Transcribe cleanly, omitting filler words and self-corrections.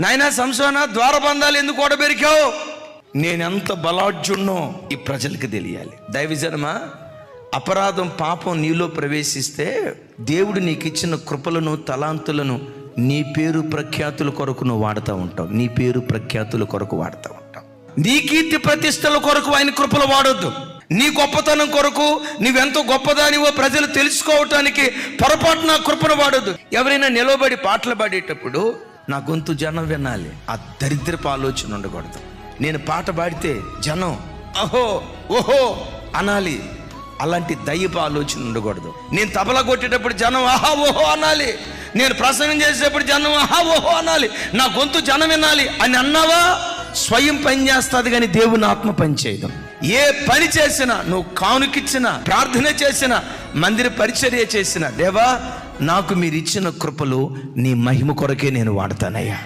నాయనా సంసోనా, ద్వారబంధాలు ఎందుకు ఓడబెరికావు? నేనెంత బలాఢ్యున్నో ఈ ప్రజలకు తెలియాలి. దైవజనమా, అపరాధం పాపం నీలో ప్రవేశిస్తే దేవుడు నీకు ఇచ్చిన కృపలను తలాంతులను నీ పేరు ప్రఖ్యాతుల కొరకు నువ్వు వాడుతూ ఉంటావు. నీ పేరు ప్రఖ్యాతుల కొరకు వాడుతూ ఉంటావు. నీ కీర్తి ప్రతిష్టల కొరకు ఆయన కృపలు వాడొద్దు. నీ గొప్పతనం కొరకు, నువ్వెంతో గొప్పదానివో ప్రజలు తెలుసుకోవటానికి పొరపాటున కృపను వాడొద్దు. ఎవరైనా నిలబడి పాటలు పాడేటప్పుడు నా గొంతు జనం వినాలి, ఆ దరిద్రపు ఆలోచన ఉండకూడదు. నేను పాట పాడితే జనం అహో ఓహో అనాలి, అలాంటి దయ్యపు ఆలోచన ఉండకూడదు. నేను తబలా కొట్టేటప్పుడు జనం ఆహా ఓహో అనాలి. నేను ప్రసంగం చేసేటప్పుడు జనం ఆహా ఓహో అనాలి. నా గొంతు జనం వినాలి అని అన్నావా, స్వయం పని చేస్తుంది కానీ దేవుని ఆత్మ పని చేయదు. ఏ పని చేసినా, నువ్వు కానుకిచ్చినా, ప్రార్థన చేసినా, మందిర పరిచర్య చేసినా, దేవా నాకు మీరు ఇచ్చిన కృపలు నీ మహిమ కొరకే నేను వాడతానయ్యా.